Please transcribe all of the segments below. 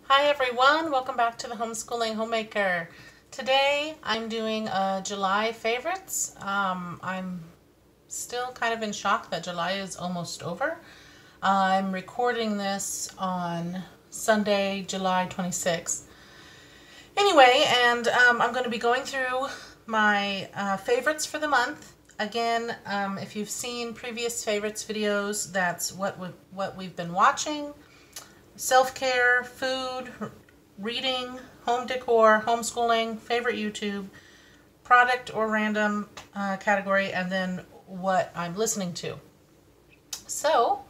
Hi everyone, welcome back to the Homeschooling Homemaker. Today I'm doing July favorites. I'm still kind of in shock that July is almost over. I'm recording this on Sunday, July 26th. Anyway, and I'm going to be going through my favorites for the month. Again, if you've seen previous favorites videos, that's what we've been watching. Self-care, food, reading, home decor, homeschooling, favorite YouTube, product or random category, and then what I'm listening to. So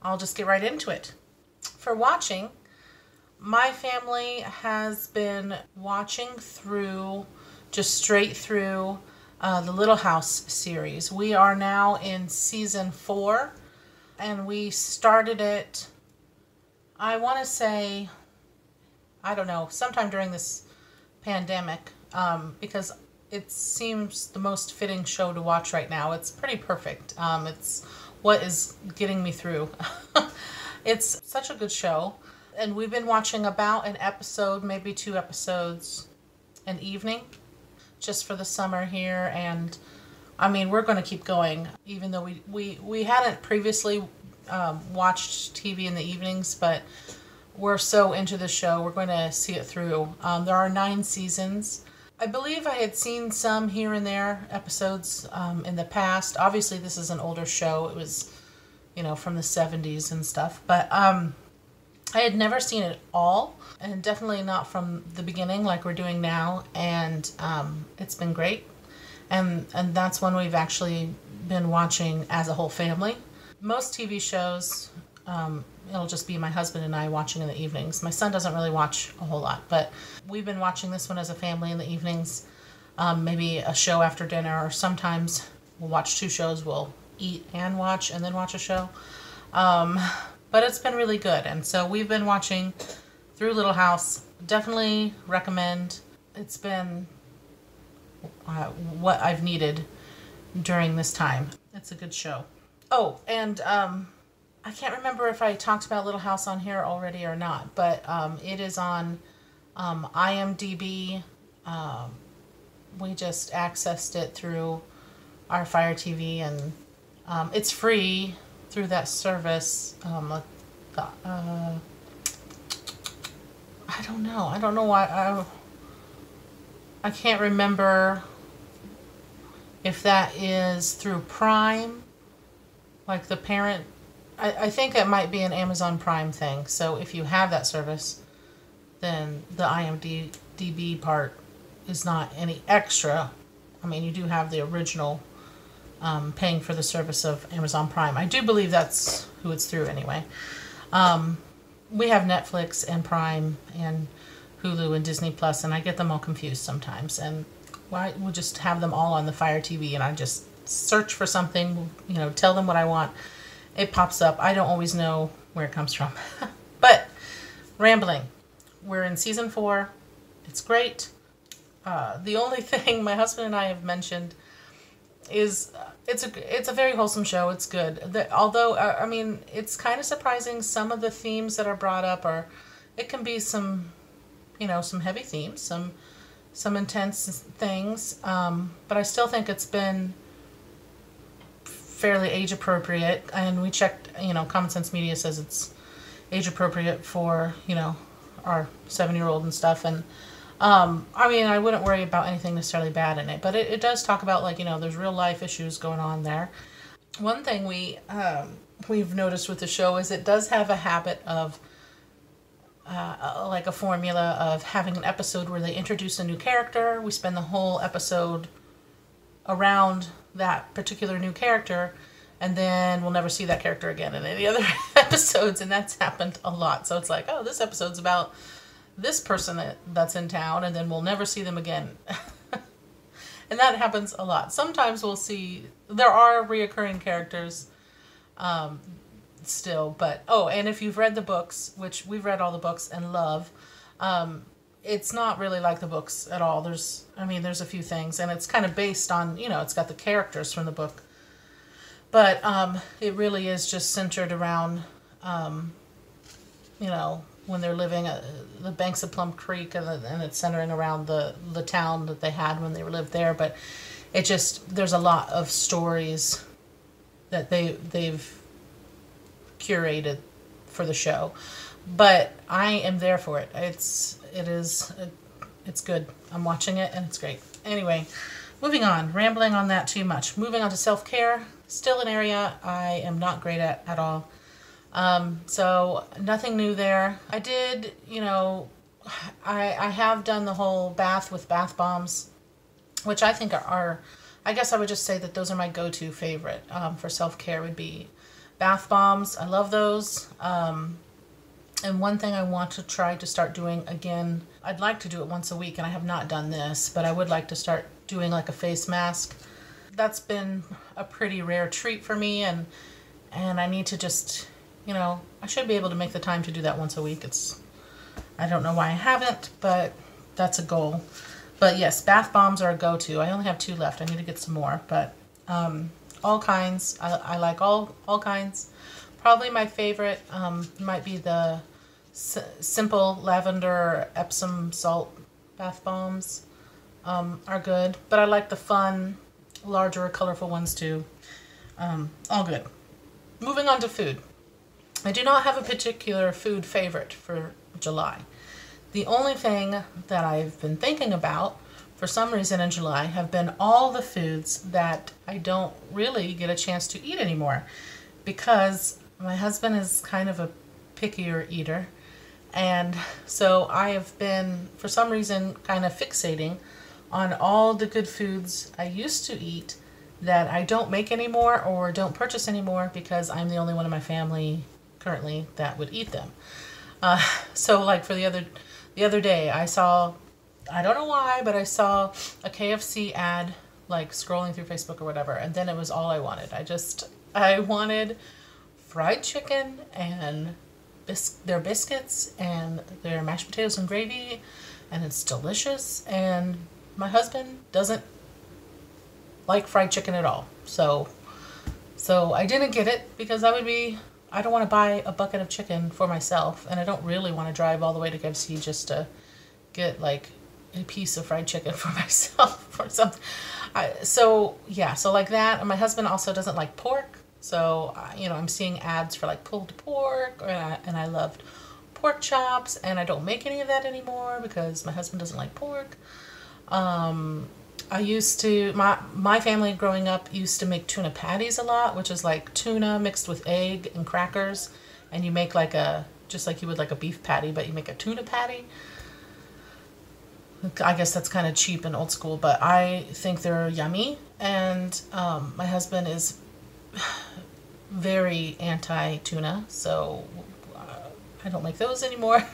I'll just get right into it. For watching, my family has been watching through, just straight through, the Little House series. We are now in season 4, and we started it, I want to say, I don't know, sometime during this pandemic, because it seems the most fitting show to watch right now. It's pretty perfect. It's what is getting me through. It's such a good show. And we've been watching about an episode, maybe 2 episodes an evening, just for the summer here. And I mean, we're going to keep going, even though we hadn't previously watched TV in the evenings, but we're so into the show, we're going to see it through. There are 9 seasons. I believe I had seen some here and there episodes in the past. Obviously, this is an older show. It was, you know, from the 70s and stuff. But I had never seen it all, and definitely not from the beginning like we're doing now. And it's been great. And that's one we've actually been watching as a whole family. Most TV shows, it'll just be my husband and I watching in the evenings. My son doesn't really watch a whole lot, but we've been watching this one as a family in the evenings. Maybe a show after dinner, or sometimes we'll watch 2 shows. We'll eat and watch, and then watch a show. But it's been really good, and so we've been watching through Little House. Definitely recommend. It's been what I've needed during this time. It's a good show. Oh, and I can't remember if I talked about Little House on here already or not, but it is on IMDb. We just accessed it through our Fire TV, and it's free through that service. I don't know. I don't know why. I can't remember if that is through Prime, like the parent. I think it might be an Amazon Prime thing. So if you have that service, then the IMDb part is not any extra. I mean, you do have the original paying for the service of Amazon Prime. I do believe that's who it's through anyway. We have Netflix and Prime and Hulu and Disney Plus, and I get them all confused sometimes. And we'll just have them all on the Fire TV, and I just search for something, you know, tell them what I want. It pops up. I don't always know where it comes from. But rambling. We're in season 4. It's great. The only thing my husband and I have mentioned is it's a very wholesome show. It's good. Although, I mean, it's kind of surprising some of the themes that are brought up are, it can be some, you know, some heavy themes, some intense things. But I still think it's been fairly age appropriate, and we checked, you know, Common Sense Media says it's age appropriate for, you know, our 7-year-old and stuff. And I mean, I wouldn't worry about anything necessarily bad in it, but it does talk about, like, you know, there's real life issues going on there. One thing we've noticed with the show is it does have a habit of like a formula of having an episode where they introduce a new character. We spend the whole episode around that particular new character, and then we'll never see that character again in any other episodes, and that's happened a lot. So it's like, oh, this episode's about this person that's in town, and then we'll never see them again. And that happens a lot. Sometimes we'll see, there are reoccurring characters still, but, oh, and if you've read the books, which we've read all the books and love, it's not really like the books at all. There's a few things, and it's kind of based on, you know, it's got the characters from the book, but it really is just centered around you know, when they're living at the banks of Plum Creek, and it's centering around the town that they had when they lived there. But it just, there's a lot of stories that they've curated for the show. But I am there for it. It's good. I'm watching it and it's great. Anyway, moving on. Rambling on that too much. Moving on to self-care. Still an area I am not great at all. So nothing new there. I did, you know, I have done the whole bath with bath bombs, which I think are I guess I would just say that those are my go-to favorite for self-care would be bath bombs. I love those. And one thing I want to try to start doing again, I'd like to do it once a week, and I have not done this, but I would like to start doing like a face mask. That's been a pretty rare treat for me, and I need to just, you know, I should be able to make the time to do that once a week. I don't know why I haven't, but that's a goal. But yes, bath bombs are a go-to. I only have 2 left. I need to get some more, but all kinds. I like all kinds. Probably my favorite might be the simple lavender Epsom salt bath bombs. Are good, but I like the fun, larger, colorful ones too. All good. Moving on to food. I do not have a particular food favorite for July. The only thing that I've been thinking about for some reason in July have been all the foods that I don't really get a chance to eat anymore, because my husband is kind of a pickier eater, and so I have been, for some reason, kind of fixating on all the good foods I used to eat that I don't make anymore or don't purchase anymore because I'm the only one in my family currently that would eat them. So like for the other day, I saw, I don't know why, but I saw a KFC ad, like scrolling through Facebook or whatever, and then it was all I wanted. I wanted fried chicken and their biscuits and their mashed potatoes and gravy, and it's delicious, and my husband doesn't like fried chicken at all. So I didn't get it because I don't want to buy a bucket of chicken for myself, and I don't really want to drive all the way to KFC just to get like a piece of fried chicken for myself or something. So like that. And my husband also doesn't like pork. So, you know, I'm seeing ads for like pulled pork, and I loved pork chops, and I don't make any of that anymore because my husband doesn't like pork. I used to, my family growing up used to make tuna patties a lot, which is like tuna mixed with egg and crackers, and you make like just like you would like a beef patty, but you make a tuna patty. I guess that's kind of cheap and old school, but I think they're yummy, and my husband is very anti-tuna, so I don't make those anymore.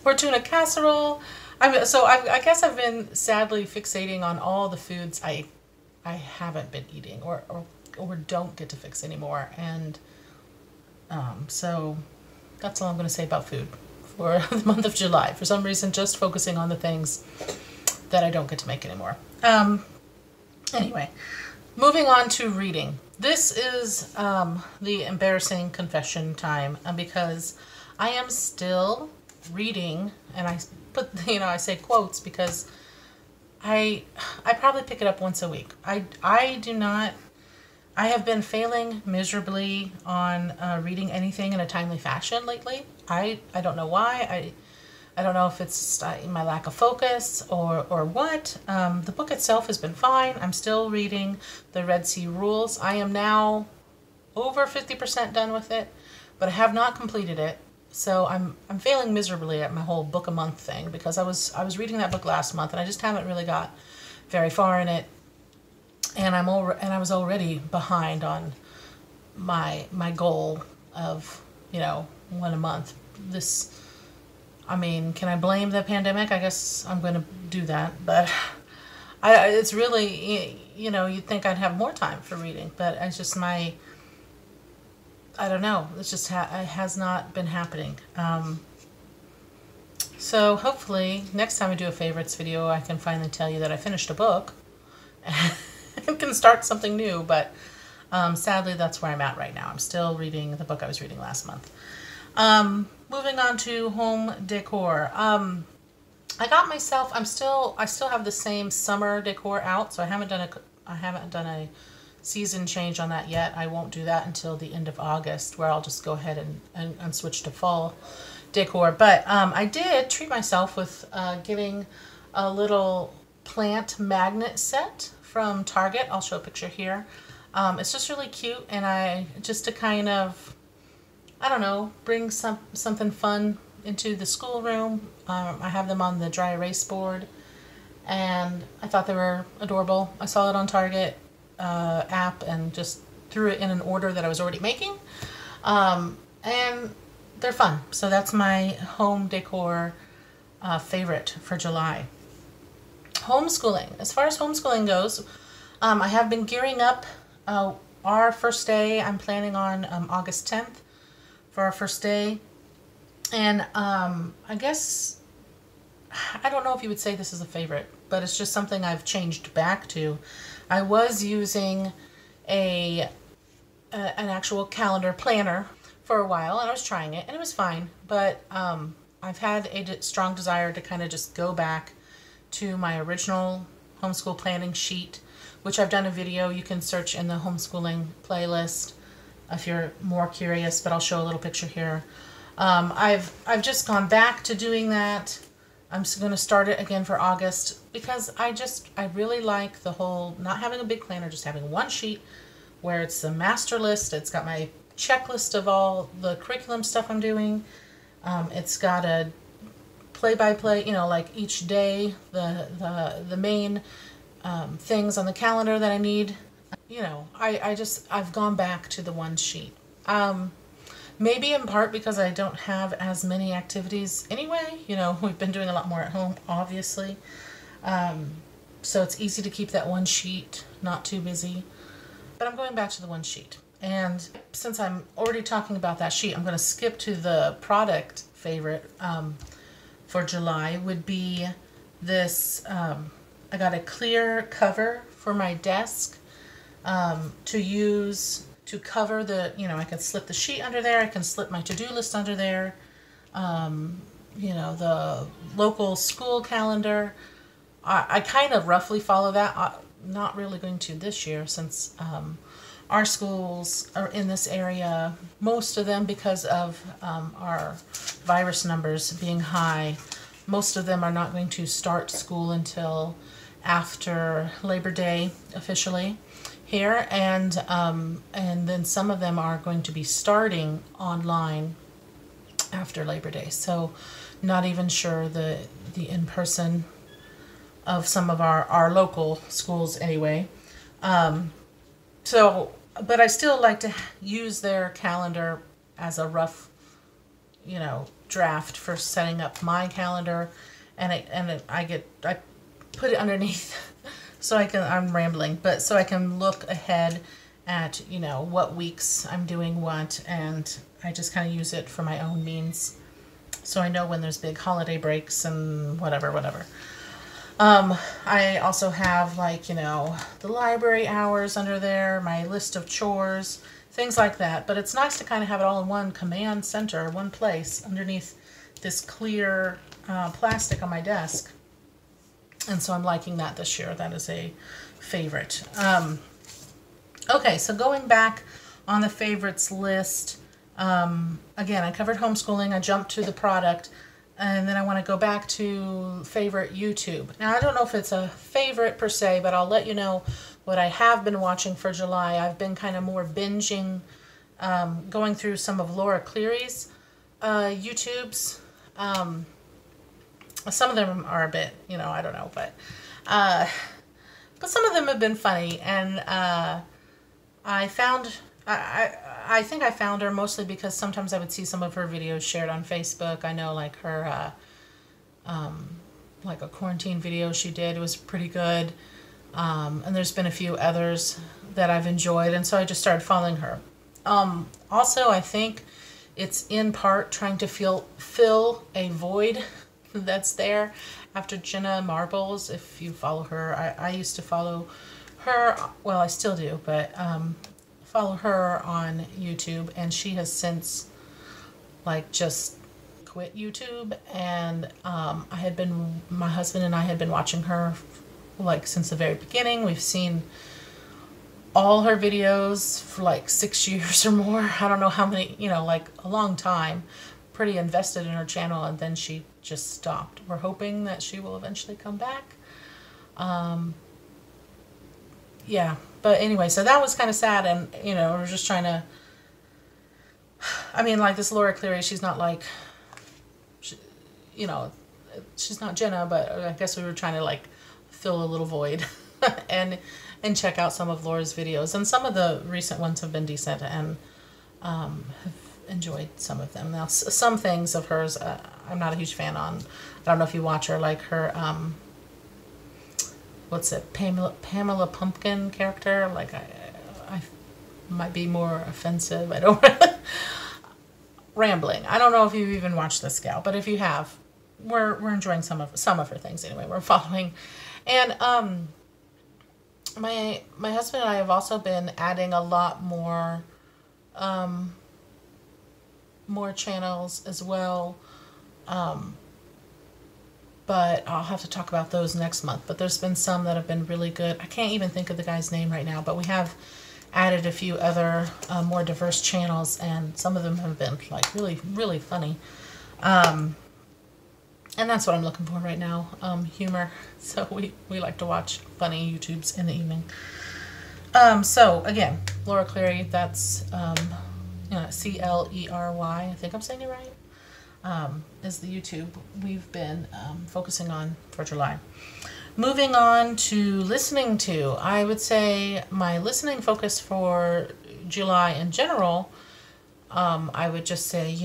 Or tuna casserole. I guess I've been sadly fixating on all the foods I haven't been eating or don't get to fix anymore, and so that's all I'm going to say about food for the month of July. For some reason, just focusing on the things that I don't get to make anymore. Anyway, moving on to reading. This is the embarrassing confession time, because I am still reading, and I put, you know, I say quotes because I probably pick it up once a week. I have been failing miserably on reading anything in a timely fashion lately. I don't know why. I don't know if it's my lack of focus or what. The book itself has been fine. I'm still reading the Red Sea Rules. I am now over 50% done with it, but I have not completed it. So I'm failing miserably at my whole book a month thing, because I was reading that book last month and I just haven't really got very far in it, and I was already behind on my goal of, you know, 1 a month. I mean, can I blame the pandemic? I guess I'm going to do that, but it's really, you know, you'd think I'd have more time for reading, but it's just I don't know. It's just it has not been happening. So hopefully next time I do a favorites video, I can finally tell you that I finished a book and can start something new. But sadly, that's where I'm at right now. I'm still reading the book I was reading last month. moving on to home decor. I got myself, I still have the same summer decor out, so I haven't done a season change on that yet. I won't do that until the end of August, where I'll just go ahead and switch to fall decor. But I did treat myself with getting a little plant magnet set from Target. I'll show a picture here. It's just really cute, and just to kind of, I don't know, bring something fun into the schoolroom. I have them on the dry erase board, and I thought they were adorable. I saw it on Target app and just threw it in an order that I was already making, and they're fun. So that's my home decor favorite for July. Homeschooling. As far as homeschooling goes, I have been gearing up. Our first day, I'm planning on August 10th for our first day. And I guess, I don't know if you would say this is a favorite, but it's just something I've changed back to. I was using an actual calendar planner for a while, and I was trying it, and it was fine. But I've had a strong desire to kind of just go back to my original homeschool planning sheet, which I've done a video. You can search in the homeschooling playlist if you're more curious, but I'll show a little picture here. I've just gone back to doing that. I'm going to start it again for August because I really like the whole not having a big planner, just having one sheet where it's the master list. It's got my checklist of all the curriculum stuff I'm doing. It's got a play-by-play, you know, like each day, the main things on the calendar that I need. You know, I've gone back to the one sheet. Maybe in part because I don't have as many activities anyway. You know, we've been doing a lot more at home, obviously. So it's easy to keep that one sheet, not too busy. But I'm going back to the one sheet. And since I'm already talking about that sheet, I'm going to skip to the product favorite for July. Would be this, I got a clear cover for my desk to use to cover the, you know, I can slip the sheet under there, I can slip my to-do list under there, you know, the local school calendar. I kind of roughly follow that. I'm not really going to this year since our schools are in this area, most of them because of our virus numbers being high. Most of them are not going to start school until after Labor Day officially here, and then some of them are going to be starting online after Labor Day. So not even sure the in-person of some of our local schools anyway. So, but I still like to use their calendar as a rough, you know, draft for setting up my calendar, and I put it underneath so I'm rambling, but so I can look ahead at, you know, what weeks I'm doing what, and I just kind of use it for my own means. So I know when there's big holiday breaks and whatever. I also have, like, you know, the library hours under there, my list of chores, things like that. But it's nice to kind of have it all in one command center, one place underneath this clear plastic on my desk. And so I'm liking that this year. That is a favorite. Okay, so going back on the favorites list, again, I covered homeschooling. I jumped to the product. And then I want to go back to favorite YouTube. Now, I don't know if it's a favorite per se, but I'll let you know what I have been watching for July. I've been kind of more binging, going through some of Laura Cleary's YouTubes. Some of them are a bit, you know, I don't know, but some of them have been funny. And I think I found her mostly because sometimes I would see some of her videos shared on Facebook. I know, like, her, like a quarantine video she did was pretty good. And there's been a few others that I've enjoyed, and so I just started following her. Also, I think it's in part trying to fill a void that's there after Jenna Marbles. If you follow her, I used to follow her, well, I still do, but follow her on YouTube, and she has since, like, just quit YouTube, and my husband and I had been watching her like since the very beginning. We've seen all her videos for like 6 years or more. I don't know how many, like a long time. Pretty invested in her channel, and then she just stopped. We're hoping that she will eventually come back. Yeah, but anyway, so that was kind of sad, and we're just trying to, like this Laura Cleary, she's not like, she's not Jenna, but I guess we were trying to like fill a little void and check out some of Laura's videos, and some of the recent ones have been decent, and have enjoyed some of them. Now some things of hers I'm not a huge fan on. I don't know if you watch her, like her what's it, Pamela Pumpkin character, like I might be more offensive. I don't rambling. I don't know if you've even watched this gal, but if you have, we're enjoying some of her things anyway. We're following. And my husband and I have also been adding a lot more channels as well, but I'll have to talk about those next month. But there's been some that have been really good. I can't even think of the guy's name right now, but we have added a few other more diverse channels, and some of them have been like really, really funny. And that's what I'm looking for right now, humor. So we like to watch funny YouTubes in the evening. So again, Laura Cleary, that's C-L-E-R-Y, I think I'm saying it right, is the YouTube we've been focusing on for July. Moving on to listening to, I would say my listening focus for July in general, I would just say,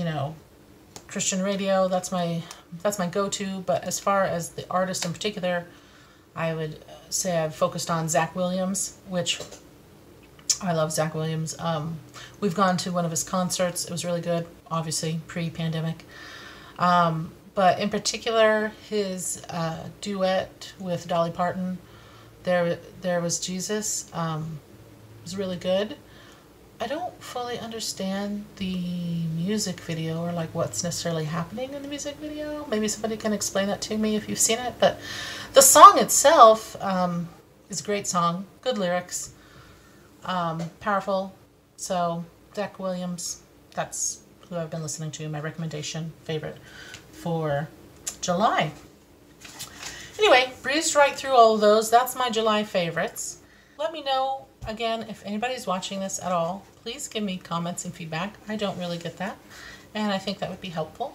Christian radio, that's my go-to. But as far as the artist in particular, I would say I've focused on Zach Williams, which I love Zach Williams. We've gone to one of his concerts. It was really good, obviously pre-pandemic. But in particular, his duet with Dolly Parton, There Was Jesus, was really good. I don't fully understand the music video, or like what's necessarily happening in the music video. Maybe somebody can explain that to me if you've seen it. But the song itself is a great song, good lyrics, powerful. So Zach Williams, that's who I've been listening to, my recommendation, favorite for July. Anyway, breezed right through all of those. That's my July favorites. Let me know, again, if anybody's watching this at all. Please give me comments and feedback. I don't really get that, and I think that would be helpful.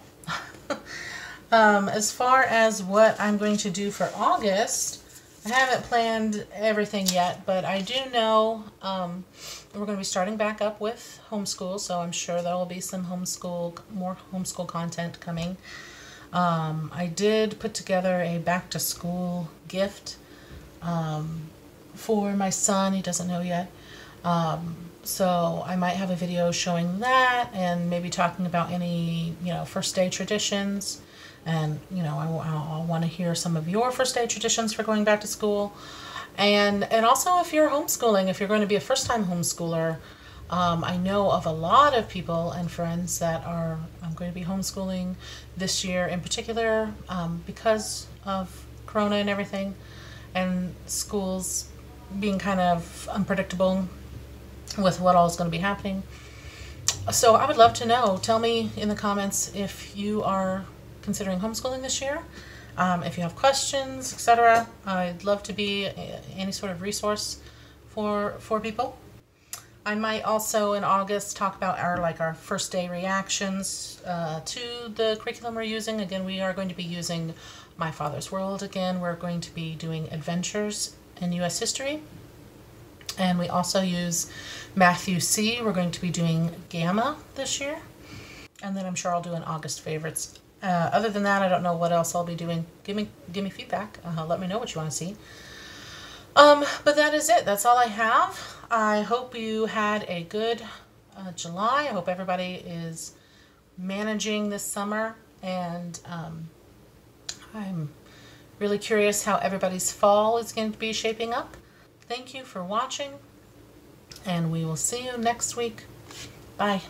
As far as what I'm going to do for August, I haven't planned everything yet, but I do know we're going to be starting back up with homeschool, so I'm sure there will be some more homeschool content coming. I did put together a back-to-school gift for my son. He doesn't know yet. So I might have a video showing that, and maybe talking about any, first day traditions. And, I want to hear some of your first day traditions for going back to school. And also if you're homeschooling, if you're going to be a first-time homeschooler, I know of a lot of people and friends that are going to be homeschooling this year in particular, because of Corona and everything, and schools being kind of unpredictable with what all is going to be happening. So I would love to know. Tell me in the comments if you are considering homeschooling this year, if you have questions, etc. I'd love to be any sort of resource for people. I might also in August talk about our first day reactions to the curriculum we're using. Again, we are going to be using My Father's World again. We're going to be doing adventures in U.S. history. And we also use Matthew C. We're going to be doing Gamma this year. And then I'm sure I'll do an August favorites. Other than that, I don't know what else I'll be doing. Give me feedback. Let me know what you want to see. But that is it. That's all I have. I hope you had a good July. I hope everybody is managing this summer. And I'm really curious how everybody's fall is going to be shaping up. Thank you for watching, and we will see you next week. Bye.